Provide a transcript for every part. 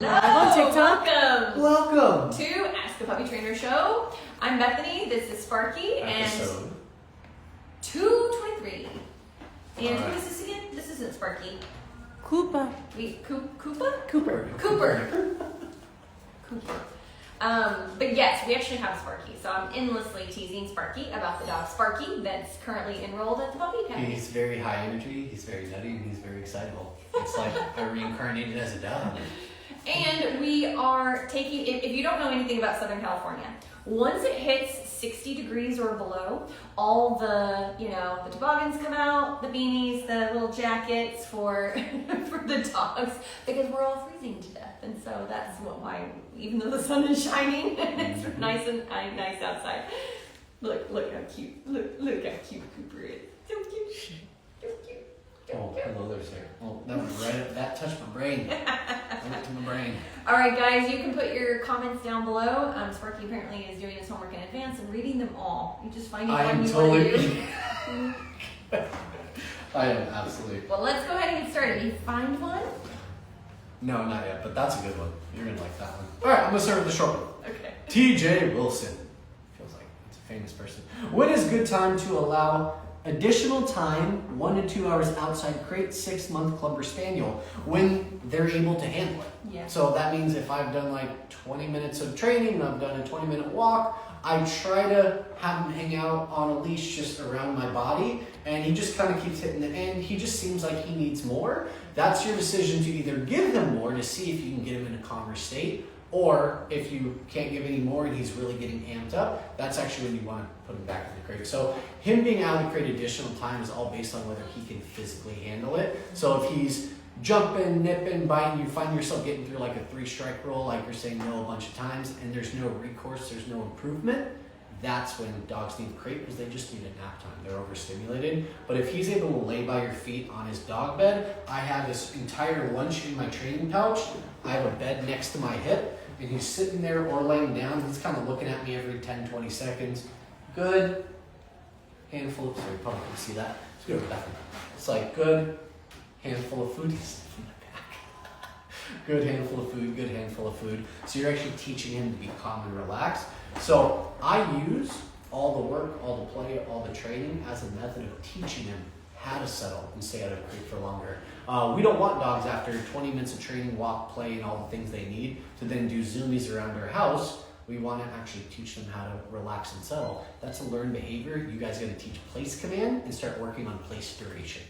Live on TikTok. Welcome to Ask a Puppy Trainer Show. I'm Bethany. This is Sparky. Episode. And 223. And All right. who is this again? This isn't Sparky. Koopa. Koopa? Cooper. Cooper. But yes, we actually have Sparky. So I'm endlessly teasing Sparky about the dog Sparky that's currently enrolled at the Puppy Academy. He's very high energy, he's very nutty, and he's very excitable. It's like I reincarnated as a dog. And we are taking, if you don't know anything about Southern California, once it hits 60 degrees or below, all the, the toboggans come out, the beanies, the little jackets for the dogs, because we're all freezing to death. And so that's why, even though the sun is shining, it's nice outside. Look how cute, look how cute Cooper is. So cute, so cute. Oh, hello there, sir. Oh, that touched my brain. Went to my brain. All right, guys, you can put your comments down below. Sparky apparently is doing his homework in advance and reading them all. You just find I one am you totally. want to do. I am absolutely. Well, let's go ahead and get started. You find one? No, not yet, but that's a good one. You're gonna like that one. All right, I'm gonna start with the short one. Okay. T.J. Wilson. Feels like it's a famous person. When is good time to allow additional time, 1 to 2 hours outside crate, 6-month Clubber Spaniel, when they're able to handle it? Yeah. So that means if I've done like 20 minutes of training and I've done a 20-minute walk, I try to have him hang out on a leash just around my body, and he just kind of keeps hitting the end. He just seems like he needs more. That's your decision to either give him more to see if you can get him in a calmer state, or if you can't give any more and he's really getting amped up, that's actually when you want to put him back in the crate. So him being out of the crate additional time is all based on whether he can physically handle it. So if he's jumping, nipping, biting, you find yourself getting through like a 3-strike rule, like you're saying no a bunch of times, and there's no recourse, there's no improvement, that's when dogs need a crate because they just need a nap time. They're overstimulated. But if he's able to lay by your feet on his dog bed, I have this entire lunch in my training pouch. I have a bed next to my hip, and he's sitting there or laying down. He's kind of looking at me every 10, 20 seconds. Good. Handful of, sorry, probably can see that. Let's go to the bathroom. It's like good handful of food. He's in my back. Good handful of food, good handful of food. So you're actually teaching him to be calm and relaxed. So I use all the work, all the play, all the training as a method of teaching him how to settle and stay out of the crate for longer. We don't want dogs after 20 minutes of training, walk, play, and all the things they need to then do zoomies around our house. We want to actually teach them how to relax and settle. That's a learned behavior. You guys got to teach place command and start working on place duration.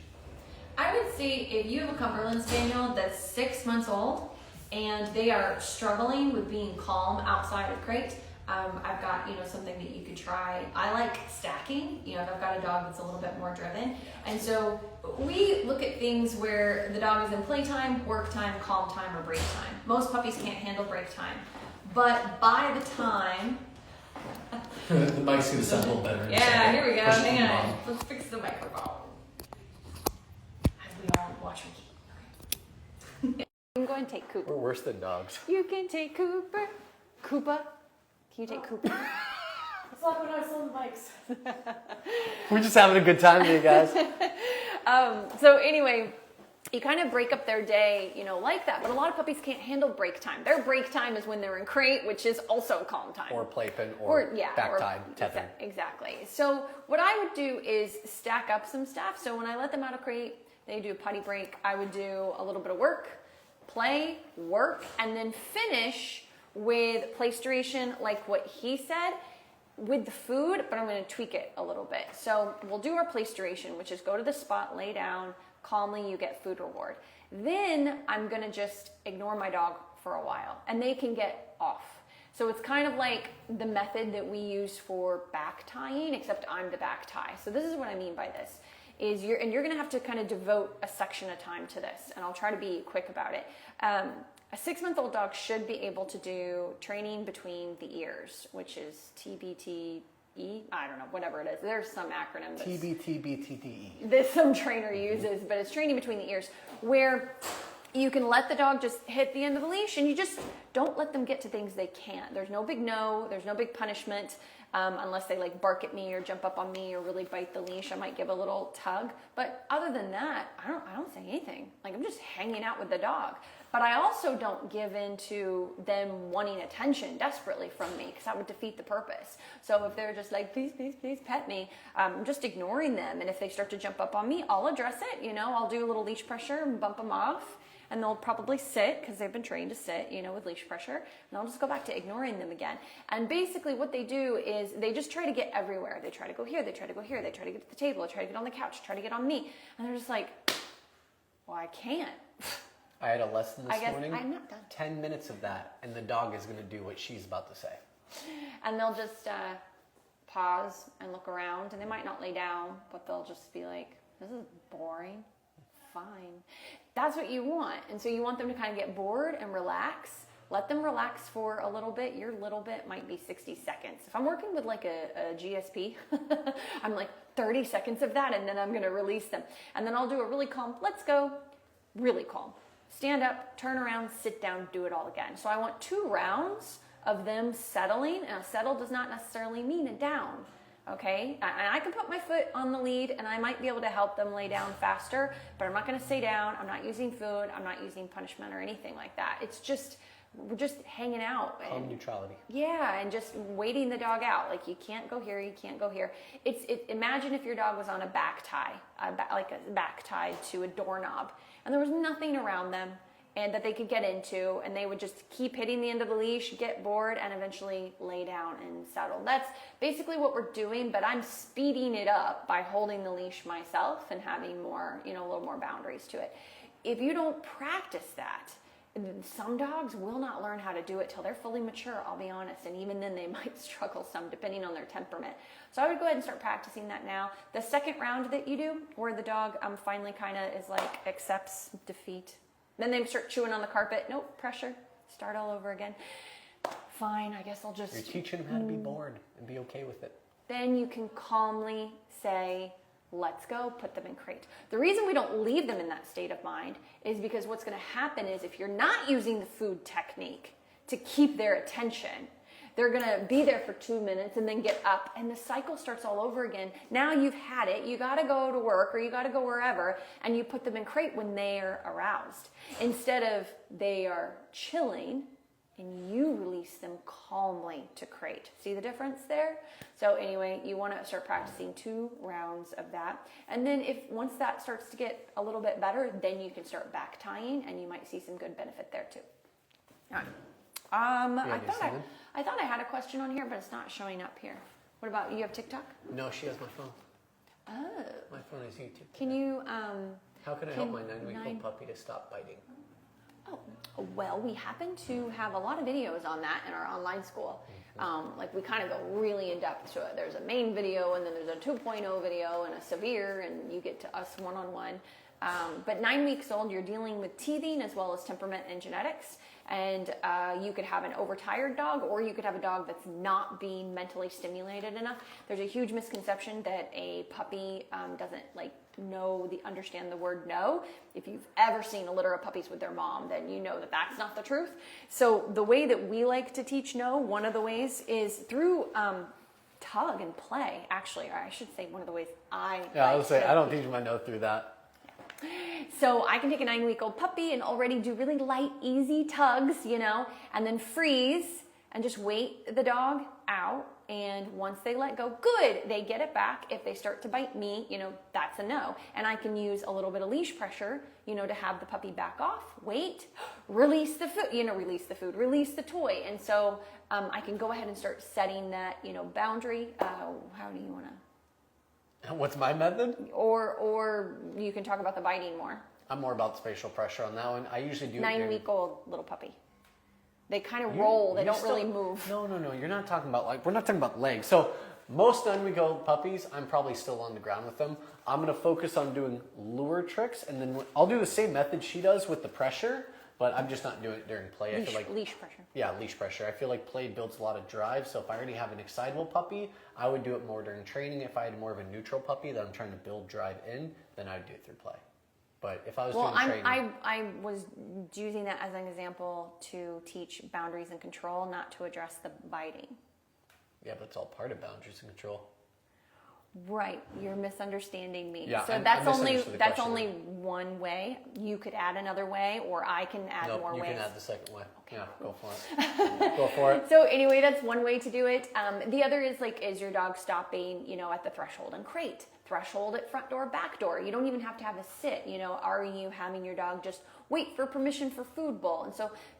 I would say if you have a Cumberland Spaniel that's 6 months old and they are struggling with being calm outside of crate, I've got, something that you could try. I like stacking, if I've got a dog that's a little bit more driven. And so we look at things where the dog is in playtime, work time, calm time, or break time. Most puppies can't handle break time. But by the time... The mic's going to sound a little better. Yeah, here we go. Hang on. Let's fix the microphone. As we all watch me. I'm going to take Cooper. We're worse than dogs. You can take Cooper. Koopa. Can you take Cooper? It's like when I was on the bikes. We're just having a good time here, guys. So anyway, you kind of break up their day, like that. But a lot of puppies can't handle break time. Their break time is when they're in crate, which is also calm time. Or playpen, or back time, tethering. Exactly. So what I would do is stack up some stuff. So when I let them out of crate, they do a potty break. I would do a little bit of work, play, work, and then finish with place duration, like what he said, with the food, but I'm going to tweak it a little bit. So we'll do our place duration, which is go to the spot, lay down, calmly, you get food reward. Then I'm going to just ignore my dog for a while, and they can get off. So it's kind of like the method that we use for back tying, except I'm the back tie. So this is what I mean by this. You're going to have to kind of devote a section of time to this, and I'll try to be quick about it. A 6-month-old dog should be able to do training between the ears, which is TBTE. I don't know, whatever it is. There's some acronym. TBTBTTE. That some trainer uses, but it's training between the ears, where you can let the dog just hit the end of the leash, and you just don't let them get to things they can't. There's no big no. There's no big punishment. Unless they like bark at me or jump up on me or really bite the leash, I might give a little tug. But other than that, I don't say anything. Like, I'm just hanging out with the dog. But I also don't give in to them wanting attention desperately from me, because that would defeat the purpose. So if they're just like, please, please, please pet me, I'm just ignoring them. And if they start to jump up on me, I'll address it. I'll do a little leash pressure and bump them off. And they'll probably sit, because they've been trained to sit, with leash pressure. And I'll just go back to ignoring them again. And basically what they do is they just try to get everywhere. They try to go here, they try to go here, they try to get to the table, they try to get on the couch, try to get on me. And they're just like, well, I can't. I had a lesson this morning. I'm not done. 10 minutes of that, and the dog is going to do what she's about to say. And they'll just pause and look around, and they might not lay down, but they'll just be like, this is boring. Fine. That's what you want. And so you want them to kind of get bored and relax. Let them relax for a little bit. Your little bit might be 60 seconds. If I'm working with like a GSP, I'm like 30 seconds of that, and then I'm going to release them. And then I'll do a really calm, let's go, really calm. Stand up, turn around, sit down, do it all again. So I want 2 rounds of them settling. And a settle does not necessarily mean a down. Okay, and I can put my foot on the lead, and I might be able to help them lay down faster, but I'm not going to stay down. I'm not using food. I'm not using punishment or anything like that. It's just, we're just hanging out. Calm neutrality. Yeah, and just waiting the dog out. Like, you can't go here, you can't go here. Imagine if your dog was on a back tie, like a back tied to a doorknob, and there was nothing around them and that they could get into, and they would just keep hitting the end of the leash, get bored, and eventually lay down and settle. That's basically what we're doing, but I'm speeding it up by holding the leash myself and having more, a little more boundaries to it. If you don't practice that, some dogs will not learn how to do it till they're fully mature, I'll be honest, and even then they might struggle some depending on their temperament. So I would go ahead and start practicing that now. The second round that you do, where the dog finally kind of is like accepts defeat, then they start chewing on the carpet. Nope, pressure. Start all over again. Fine, I guess I'll just... You're teaching them how to be bored and be okay with it. Then you can calmly say, let's go, put them in crate. The reason we don't leave them in that state of mind is because what's going to happen is if you're not using the food technique to keep their attention, they're going to be there for 2 minutes and then get up, and the cycle starts all over again. Now you've had it. You got to go to work or you got to go wherever, and you put them in crate when they're aroused. Instead of they are chilling, and you release them calmly to crate. See the difference there? So anyway, you want to start practicing 2 rounds of that. And then once that starts to get a little bit better, then you can start back tying, and you might see some good benefit there too. All right. I thought I had a question on here, but it's not showing up here. What about you? Have TikTok? No, she has my phone. Oh. My phone is YouTube. Can you? How can I help my 9-week-old puppy to stop biting? Oh, well, we happen to have a lot of videos on that in our online school. Like we kind of go really in depth to it. There's a main video, and then there's a 2.0 video, and a severe, and you get to us one-on-one. But 9 weeks old, you're dealing with teething as well as temperament and genetics. And you could have an overtired dog, or you could have a dog that's not being mentally stimulated enough. There's a huge misconception that a puppy doesn't understand the word no. If you've ever seen a litter of puppies with their mom, then you know that that's not the truth. So the way that we like to teach no, one of the ways is through tug and play. Actually, or I should say one of the ways I don't teach my no through that. So I can take a 9-week-old puppy and already do really light, easy tugs, and then freeze and just wait the dog out. And once they let go, good, they get it back. If they start to bite me, that's a no. And I can use a little bit of leash pressure, to have the puppy back off, wait, release the food, release the toy. And so I can go ahead and start setting that, boundary. How do you want to? What's my method? Or you can talk about the biting more. I'm more about spatial pressure on that one. I usually do 9-week-old little puppy. They kind of roll. They don't really move. No. You're not talking about we're not talking about legs. So most 9-week-old puppies, I'm probably still on the ground with them. I'm going to focus on doing lure tricks, and then I'll do the same method she does with the pressure, but I'm just not doing it during play. I feel like leash pressure. Yeah, leash pressure. I feel like play builds a lot of drive. So if I already have an excitable puppy, I would do it more during training. If I had more of a neutral puppy that I'm trying to build drive in, then I would do it through play. But if I was doing training... I was using that as an example to teach boundaries and control, not to address the biting. Yeah, but it's all part of boundaries and control. Right, you're misunderstanding me. Yeah, so I that's misunderstood the that's question. only one way. You could add another way, or I can add Nope, more you ways. can add the second way. Okay. Yeah, go for it. Go for it. So anyway, that's one way to do it. The other is like, is your dog stopping, at the threshold and crate, threshold at front door, back door? You don't even have to have a sit. Are you having your dog just wait for permission for food bowl?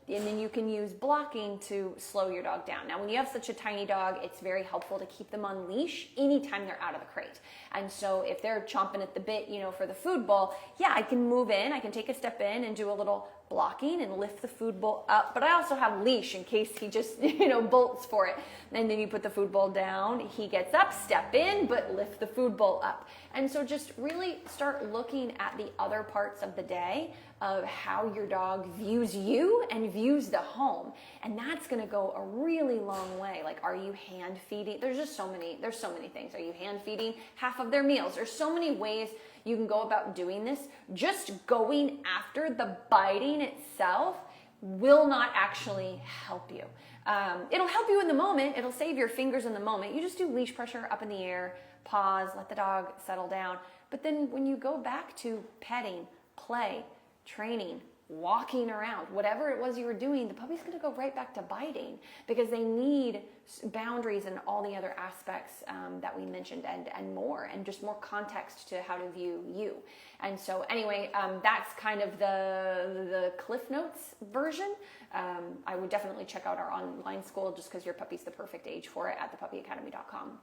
And then you can use blocking to slow your dog down. Now, when you have such a tiny dog, it's very helpful to keep them on leash anytime they're out of the crate. And so if they're chomping at the bit, for the food bowl, yeah, I can move in, I can take a step in and do a little blocking and lift the food bowl up. But I also have leash in case he just, bolts for it. And then you put the food bowl down, he gets up, step in, but lift the food bowl up. And so just really start looking at the other parts of the day of how your dog views you and views the home. And that's gonna go a really long way. Like, are you hand feeding? There's so many things. Are you hand feeding half of their meals? There's so many ways you can go about doing this. Just going after the biting itself will not actually help you. It'll help you in the moment. It'll save your fingers in the moment. You just do leash pressure up in the air, pause, let the dog settle down. But then when you go back to petting, play, training, walking around, whatever it was you were doing, the puppy's going to go right back to biting because they need boundaries and all the other aspects that we mentioned and more, and just more context to how to view you. And so anyway, that's kind of the Cliff Notes version. I would definitely check out our online school just because your puppy's the perfect age for it at thepuppyacademy.com.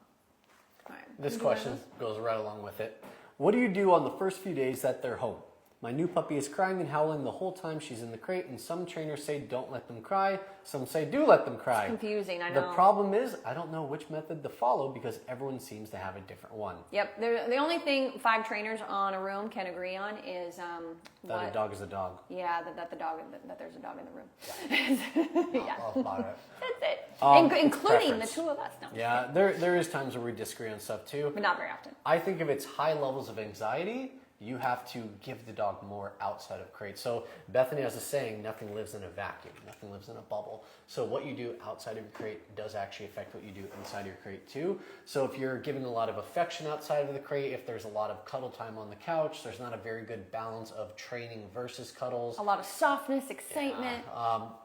All right. This question goes right along with it. What do you do on the first few days that they're home? My new puppy is crying and howling the whole time she's in the crate, and some trainers say don't let them cry, some say do let them cry. It's confusing, I know. The problem is I don't know which method to follow because everyone seems to have a different one. Yep, the only thing 5 trainers on a room can agree on is That a dog is a dog. Yeah, that there's a dog in the room. Yeah. I'll buy it. That's it. Including preference. the two of us. No, Yeah, there is times where we disagree on stuff too. but not very often. I think if it's high levels of anxiety, you have to give the dog more outside of crate. So Bethany has a saying, nothing lives in a vacuum, nothing lives in a bubble. So what you do outside of your crate does actually affect what you do inside your crate too. So if you're giving a lot of affection outside of the crate, if there's a lot of cuddle time on the couch, there's not a very good balance of training versus cuddles. A lot of softness, excitement.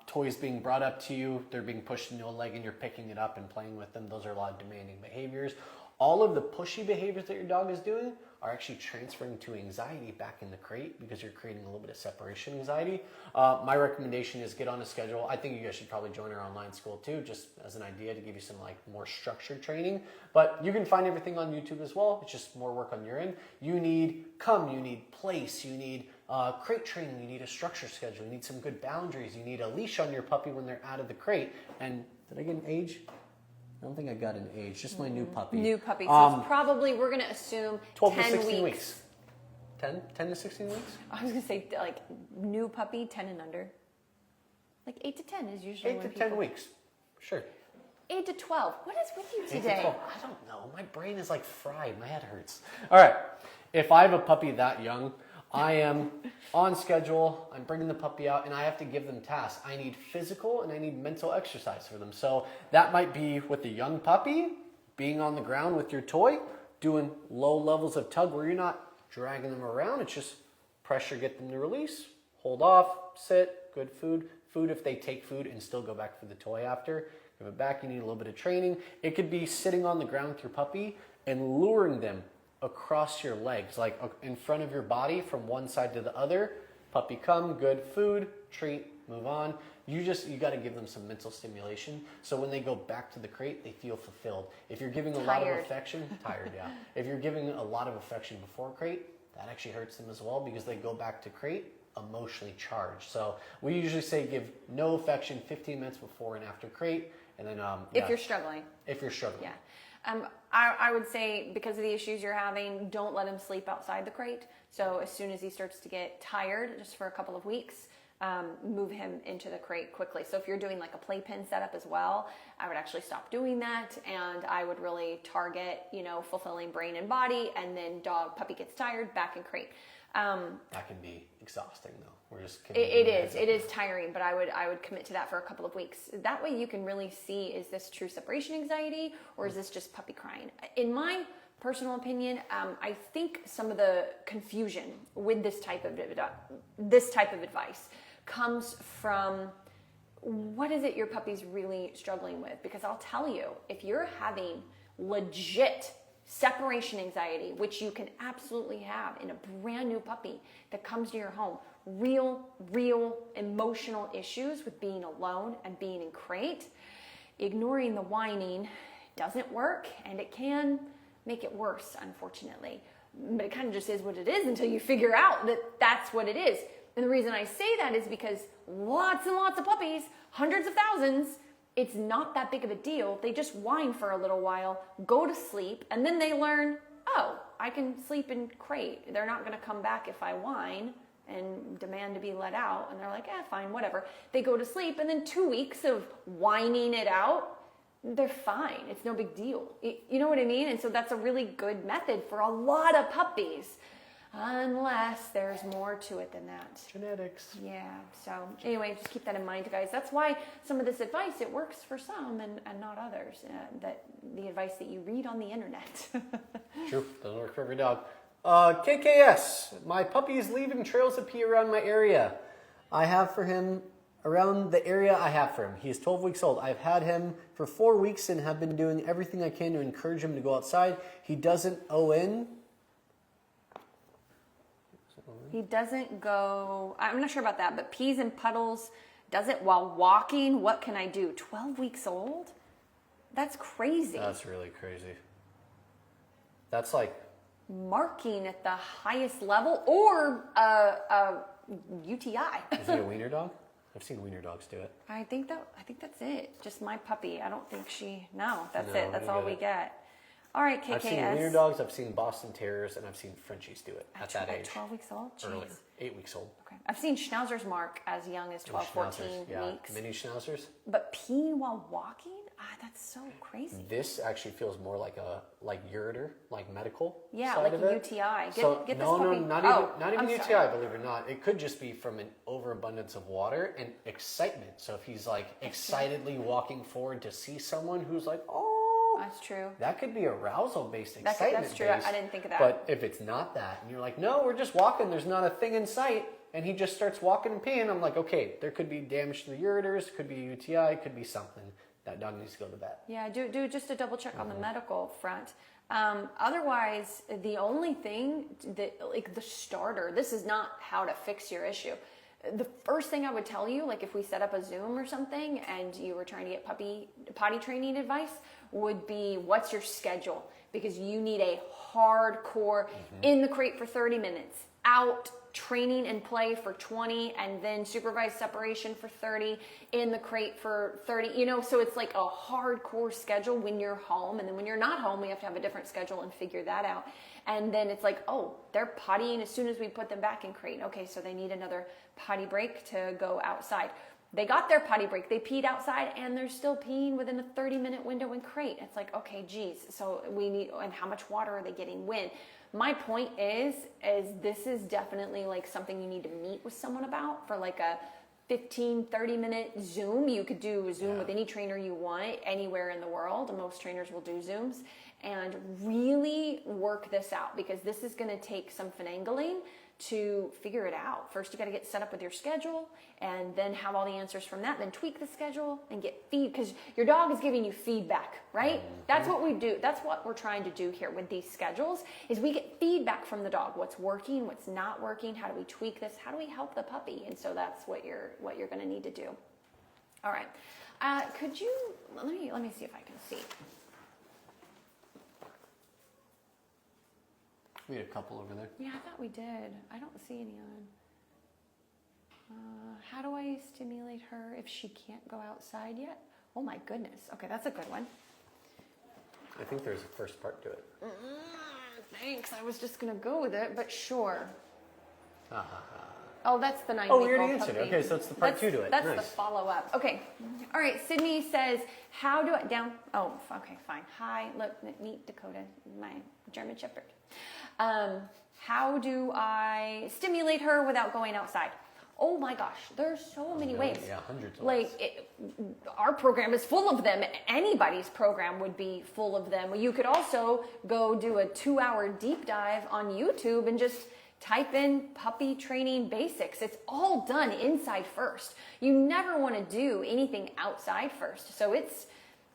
Toys being brought up to you, they're being pushed into a leg and you're picking it up and playing with them. Those are a lot of demanding behaviors. All of the pushy behaviors that your dog is doing are actually transferring to anxiety back in the crate because you're creating a little bit of separation anxiety. My recommendation is get on a schedule. I think you guys should probably join our online school too, just as an idea to give you some more structured training. But you can find everything on YouTube as well. It's just more work on your end. You need you need place, you need crate training, you need a structure schedule, you need some good boundaries, you need a leash on your puppy when they're out of the crate. And did I get an age? I don't think I got an age, just my new puppy. New puppy. So it's probably, we're going to assume 12 10 to 16 weeks. weeks. 10 to 16 weeks? I was going to say, like, new puppy, 10 and under. Like 8 to 10 is usually 8 when to 10 weeks. Sure. 8 to 12. What is with you 8 to today? 12. I don't know. My brain is like fried. My head hurts. All right. If I have a puppy that young, I am on schedule. I'm bringing the puppy out and I have to give them tasks. I need physical and I need mental exercise for them. So that might be with the young puppy, being on the ground with your toy, doing low levels of tug where you're not dragging them around. It's just pressure, get them to release, hold off, sit, good food. Food if they take food and still go back for the toy after. Give it back, you need a little bit of training. It could be sitting on the ground with your puppy and luring them across your legs, like in front of your body from one side to the other. Puppy come, good food, treat, move on. You got to give them some mental stimulation. So when they go back to the crate, they feel fulfilled. If you're giving a lot of affection, tired, yeah. If you're giving a lot of affection before crate, that actually hurts them as well because they go back to crate emotionally charged. So we usually say give no affection 15 minutes before and after crate. And then if you're struggling. If you're struggling. Yeah. I would say because of the issues you're having, don't let him sleep outside the crate. So as soon as he starts to get tired, just for a couple of weeks, move him into the crate quickly. So if you're doing like a playpen setup as well, I would actually stop doing that. And I would really target, fulfilling brain and body, and then puppy gets tired, back in crate. That can be exhausting though. We're just it is tiring, but I would commit to that for a couple of weeks. That way you can really see, is this true separation anxiety or is this just puppy crying? In my personal opinion, I think some of the confusion with this type of advice comes from what is it your puppy's really struggling with? Because I'll tell you, if you're having legit separation anxiety, which you can absolutely have in a brand new puppy that comes to your home, real emotional issues with being alone and being in crate, ignoring the whining doesn't work, and it can make it worse, unfortunately. But it kind of just is what it is until you figure out that that's what it is. And the reason I say that is because lots and lots of puppies, hundreds of thousands, it's not that big of a deal. They just whine for a little while, go to sleep, and then they learn, oh, I can sleep in crate. They're not going to come back if I whine and demand to be let out. And they're like, fine, whatever. They go to sleep, and then 2 weeks of whining it out, they're fine. It's no big deal. You know what I mean? And so that's a really good method for a lot of puppies. Unless there's more to it than that. Genetics. Yeah, so anyway, just keep that in mind, guys. That's why some of this advice, it works for some and not others. That the advice that you read on the internet. True, doesn't work for every dog. KKS, my puppy is leaving trails of pee around my area. I have for him, around the area I have for him. He is 12 weeks old. I've had him for 4 weeks and have been doing everything I can to encourage him to go outside. He doesn't ON. He doesn't go, I'm not sure about that, but pees and puddles, does it while walking. What can I do? 12 weeks old? That's crazy. That's really crazy. That's like marking at the highest level or a UTI. Is he a wiener dog? I've seen wiener dogs do it. I think that's it. Just my puppy. I don't think that's No, it. That's all we get. All right, KKS. I've seen wiener dogs, I've seen Boston Terriers, and I've seen Frenchies do it at that age. 12 weeks old? Jeez. Earlier. 8 weeks old. Okay. I've seen Schnauzers mark as young as 12, 14 weeks. Mini Schnauzers. But peeing while walking? That's so crazy. This actually feels more like a ureter, like medical. Yeah, side like of a it. UTI. Get No, this puppy. not even I'm UTI, sorry. believe it or not. It could just be from an overabundance of water and excitement. So if he's like excitedly walking forward to see someone who's like, oh, that's true. that could be arousal-based, excitement-based. That's true. I didn't think of that. But if it's not that, and you're like, no, we're just walking, there's not a thing in sight, and he just starts walking and peeing, I'm like, okay, there could be damage to the ureters, could be a UTI, could be something. That dog needs to go to vet. Yeah, do just a double check on the medical front. Otherwise, the only thing that, like the starter, this is not how to fix your issue. The first thing I would tell you, like if we set up a Zoom or something and you were trying to get potty training advice, would be what's your schedule? Because you need a hardcore in the crate for 30 minutes, out training and play for 20, and then supervised separation for 30, in the crate for 30, so it's like a hardcore schedule when you're home. And then when you're not home, we have to have a different schedule and figure that out. And then it's like, oh, they're pottying as soon as we put them back in crate. Okay, so they need another potty break to go outside. They got their potty break, they peed outside, and they're still peeing within a 30-minute window in crate. It's like, okay, geez, so we need, and how much water are they getting when? My point is this is definitely like something you need to meet with someone about for like a 15, 30-minute Zoom. You could do a Zoom with any trainer you want anywhere in the world. Most trainers will do Zooms, and really work this out, because this is going to take some finagling to figure it out. First, you got to get set up with your schedule, and then have all the answers from that, then tweak the schedule and get because your dog is giving you feedback, right? That's what we do. That's what we're trying to do here with these schedules, is we get feedback from the dog. What's working, what's not working, how do we tweak this, how do we help the puppy? And so that's what you're going to need to do. All right. Could you let me see if I can see. We had a couple over there. Yeah, I thought we did. I don't see any on. How do I stimulate her if she can't go outside yet? Oh my goodness. Okay, that's a good one. I think there's a first part to it. Thanks. I was just going to go with it, but sure. Ah. Oh, that's the 9-week-old Oh, we already answered it. puppy. Okay, so it's the part 2 to it. That's Nice. the follow-up. Okay. All right. Sydney says, how do I, down, oh, okay, fine. Hi, look, meet Dakota, my German Shepherd. How do I stimulate her without going outside? Oh my gosh, there's so many ways. Yeah, hundreds of ways. Our program is full of them. Anybody's program would be full of them. You could also go do a 2-hour deep dive on YouTube and just type in puppy training basics. It's all done inside first. You never want to do anything outside first. So it's,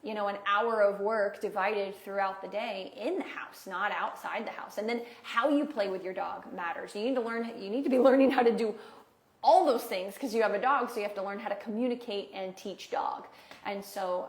an hour of work divided throughout the day in the house, not outside the house. And then how you play with your dog matters. You need to be learning how to do all those things because you have a dog, so you have to learn how to communicate and teach dog. And so,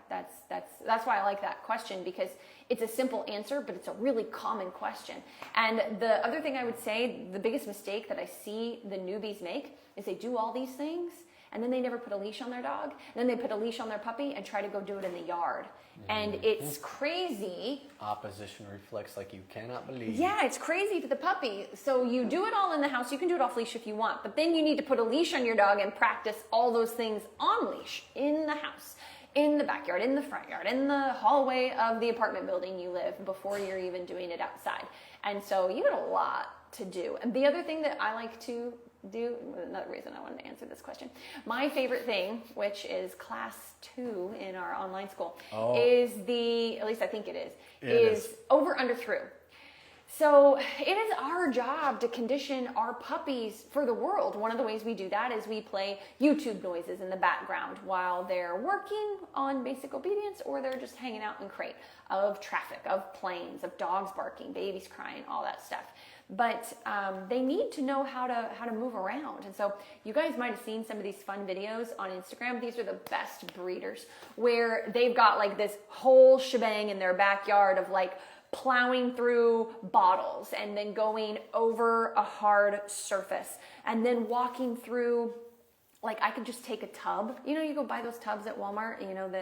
that's why I like that question, because it's a simple answer, but it's a really common question. And the other thing I would say, the biggest mistake that I see the newbies make is they do all these things and then they never put a leash on their dog. And then they put a leash on their puppy and try to go do it in the yard. And it's crazy. Opposition reflex like you cannot believe. Yeah, it's crazy to the puppy. So you do it all in the house. You can do it off leash if you want, but then you need to put a leash on your dog and practice all those things on leash in the house, in the backyard, in the front yard, in the hallway of the apartment building you live before you're even doing it outside. And so you got a lot to do. And the other thing that I like to do, another reason I wanted to answer this question, my favorite thing, which is class 2 in our online school, is at least I think it is over, under, through. So it is our job to condition our puppies for the world. One of the ways we do that is we play YouTube noises in the background while they're working on basic obedience or they're just hanging out in crate, of traffic, of planes, of dogs barking, babies crying, all that stuff. But they need to know how to move around. And so you guys might have seen some of these fun videos on Instagram. These are the best breeders where they've got like this whole shebang in their backyard of like plowing through bottles and then going over a hard surface and then walking through, like I could just take a tub. You go buy those tubs at Walmart,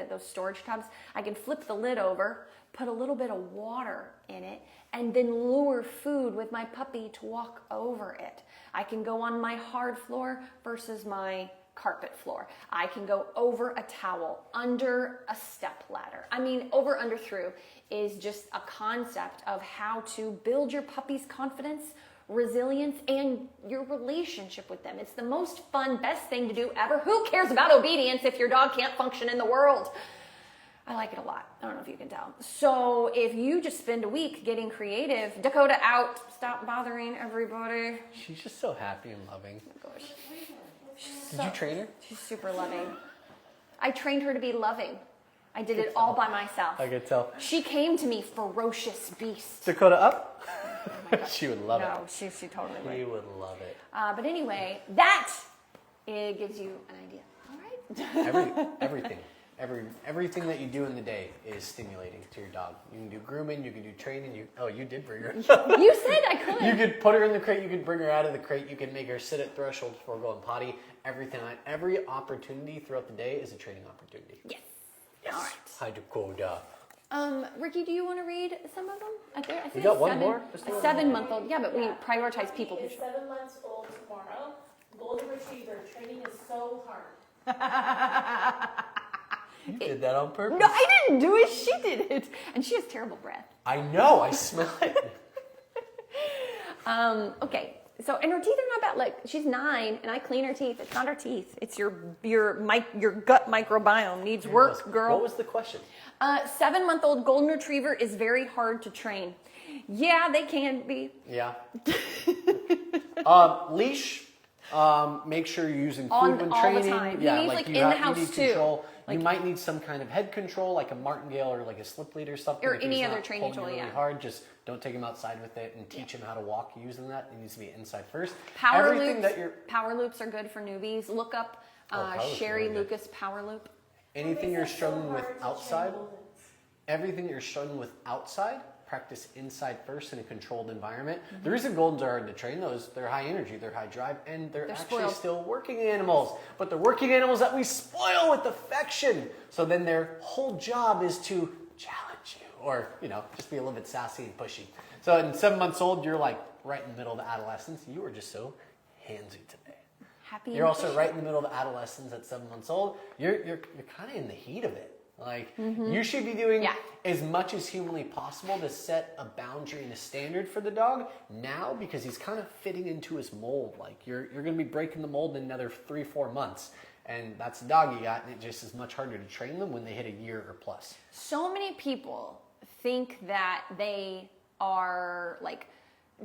those storage tubs. I can flip the lid over, put a little bit of water in it, and then lure food with my puppy to walk over it. I can go on my hard floor versus my carpet floor. I can go over a towel, under a step ladder. Over, under, through is just a concept of how to build your puppy's confidence, resilience, and your relationship with them. It's the most fun, best thing to do ever. Who cares about obedience if your dog can't function in the world? I like it a lot. I don't know if you can tell. So if you just spend a week getting creative, Dakota out, stop bothering everybody. She's just so happy and loving. Oh my gosh. Did you train her? She's super loving. I trained her to be loving. I did it all by myself. I could tell. She came to me ferocious beast. Dakota up? She would love it. No, she totally would. She would love it. But anyway, that gives you an idea. All right? Everything. Everything that you do in the day is stimulating to your dog. You can do grooming, you can do training. You did bring her. You said I could. You could put her in the crate, you could bring her out of the crate, you can make her sit at threshold before going potty. Every opportunity throughout the day is a training opportunity. Yes. Yes. All right. Hi, Dakota. Ricky, do you want to read some of them? I think We got one more? A 7-month-old. Yeah, but we prioritize people who. Is 7 months old tomorrow. Golden Retriever training is so hard. You did that on purpose. No, I didn't do it. She did it. And she has terrible breath. I know. I smell it. Okay. So, and her teeth are not bad. Like, she's 9, and I clean her teeth. It's not her teeth. It's your gut microbiome needs work, girl. What was the question? 7-month-old golden retriever is very hard to train. Yeah, they can be. Yeah. Leash. Make sure you're using food when all training. the time. Yeah, You need, like in you the you house need too. control. Like, you might need some kind of head control, like a martingale or like a slip lead or something. Or if any he's other not training pulling you tool, really hard. Just don't take him outside with it and teach him how to walk using that. It needs to be inside first. Power loops are good for newbies. Look up power loops are Sherry really good. Lucas Power Loop. Anything you're struggling with outside, everything you're struggling with outside, practice inside first in a controlled environment. Mm-hmm. The reason Goldens are hard to train, they're high energy, they're high drive, and they're actually spoiled. still working animals. But they're working animals that we spoil with affection. So then their whole job is to challenge you or, just be a little bit sassy and pushy. So in 7 months old, you're like right in the middle of adolescence. You are just so handsy today. Happy. You're also right in the middle of adolescence at 7 months old. You're kind of in the heat of it. Like, you should be doing Yeah. as much as humanly possible to set a boundary and a standard for the dog now, because he's kind of fitting into his mold. Like, you're going to be breaking the mold in another 3-4 months. And that's the dog you got, and it just is much harder to train them when they hit a year or plus. So many people think that they are like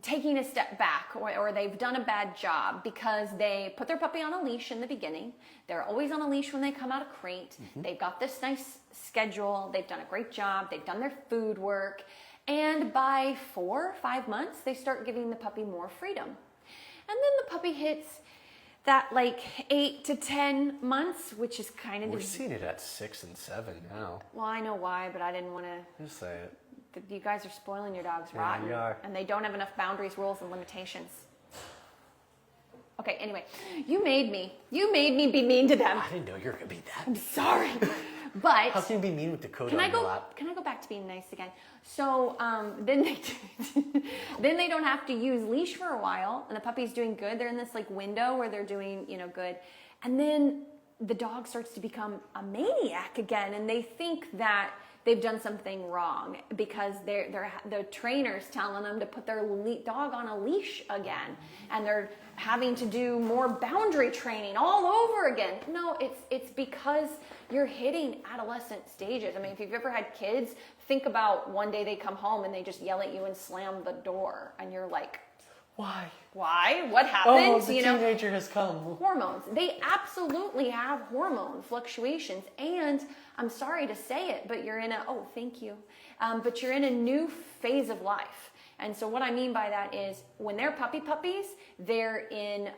taking a step back, or they've done a bad job because they put their puppy on a leash in the beginning. They're always on a leash when they come out of crate. They've got this nice schedule. They've done a great job. They've done their food work. And by 4 or 5 months, they start giving the puppy more freedom. And then the puppy hits that like 8 to 10 months, which is kind of... We're seeing it at 6 and 7 now. Well, I know why, but I didn't want to... Just say it. You guys are spoiling your dogs Yeah, rotten. you are. And they don't have enough boundaries, rules, and limitations. Okay, anyway, you made me be mean to them. I didn't know you were going to be that. I'm sorry. But How can you be mean with Dakota can on I your go? lap? Can I go back to being nice again? So then they don't have to use leash for a while, and the puppy's doing good. They're in this like window where they're doing good, and then the dog starts to become a maniac again, and they think that they've done something wrong because the trainer's telling them to put their dog on a leash again, and they're having to do more boundary training all over again. No, it's because you're hitting adolescent stages. I mean, if you've ever had kids, think about one day they come home and they just yell at you and slam the door, and you're like, Why? why? What happened? Oh, the teenager has come. Hormones. They absolutely have hormone fluctuations, and I'm sorry to say it, but you're in thank you. But you're in a new phase of life. And so what I mean by that is when they're puppies, they're in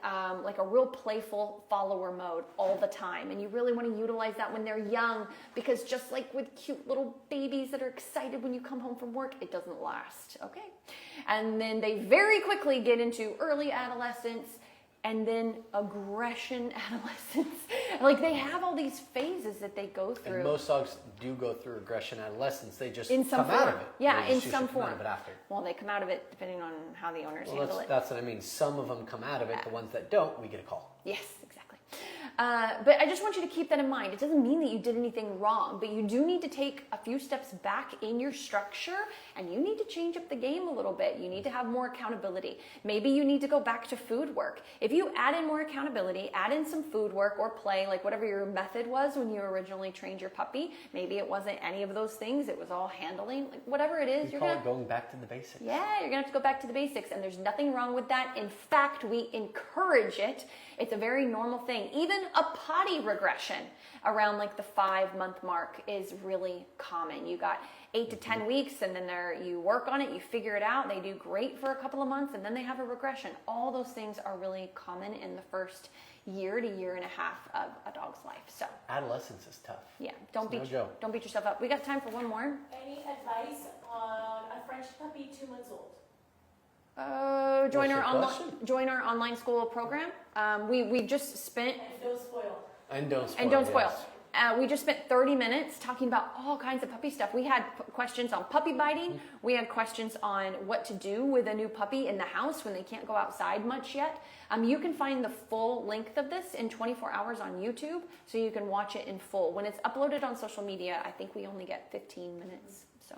like a real playful follower mode all the time. And you really want to utilize that when they're young, because just like with cute little babies that are excited when you come home from work, it doesn't last, okay? And then they very quickly get into early adolescence, and then aggression adolescence. Like, they have all these phases that they go through. And most dogs do go through aggression adolescence. They just in some come form. out of it. Yeah, They in just some usually come form. out of it after. Well, they come out of it depending on how the owners Well, handle it. that's what I mean. Some of them come out of it. The ones that don't, we get a call. Yes, exactly. But I just want you to keep that in mind. It doesn't mean that you did anything wrong, but you do need to take a few steps back in your structure, and you need to change up the game a little bit. You need to have more accountability. Maybe you need to go back to food work. If you add in more accountability, add in some food work or play, like whatever your method was when you originally trained your puppy. Maybe it wasn't any of those things. It was all handling, like whatever it is. We call it going back to the basics. Yeah, you're gonna have to go back to the basics, and there's nothing wrong with that. In fact, we encourage it. It's a very normal thing. Even a potty regression around like the 5-month mark is really common. You got 8 to 10 weeks, and then you work on it, you figure it out, they do great for a couple of months, and then they have a regression. All those things are really common in the first year to year and a half of a dog's life. So Adolescence is tough. yeah, don't beat yourself up. We got time for one more. Any advice on a French puppy 2 months old? Join What's your join our online school program. We just spent And don't spoil. And don't spoil. and don't spoil. yes. We just spent 30 minutes talking about all kinds of puppy stuff. We had questions on puppy biting. We had questions on what to do with a new puppy in the house when they can't go outside much yet. You can find the full length of this in 24 hours on YouTube, so you can watch it in full. When it's uploaded on social media, I think we only get 15 minutes. So,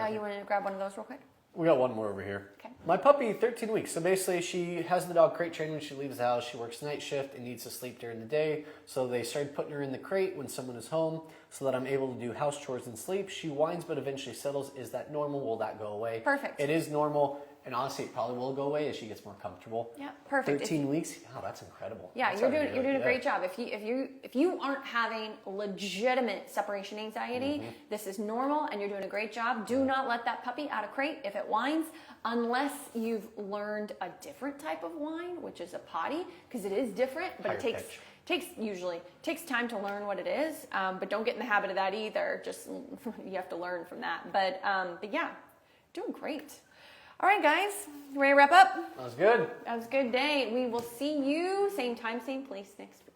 you want to grab one of those real quick? We got one more over here. Okay. My puppy, 13 weeks. So basically, she has the dog crate trained when she leaves the house. She works night shift and needs to sleep during the day. So they started putting her in the crate when someone is home so that I'm able to do house chores and sleep. She whines but eventually settles. Is that normal? Will that go away? Perfect. It is normal. And honestly, it probably will go away as she gets more comfortable. Yeah, perfect. 13 weeks? Wow, that's incredible. Yeah, That's you're already doing really a great good. job. If you aren't having legitimate separation anxiety, this is normal, and you're doing a great job. Do not let that puppy out of crate if it whines, unless you've learned a different type of whine, which is a potty, because it is different, but Higher it takes time to learn what it is. But don't get in the habit of that either. Just you have to learn from that. But yeah, doing great. All right, guys, you ready to wrap up? That was good. That was a good day. We will see you same time, same place next week.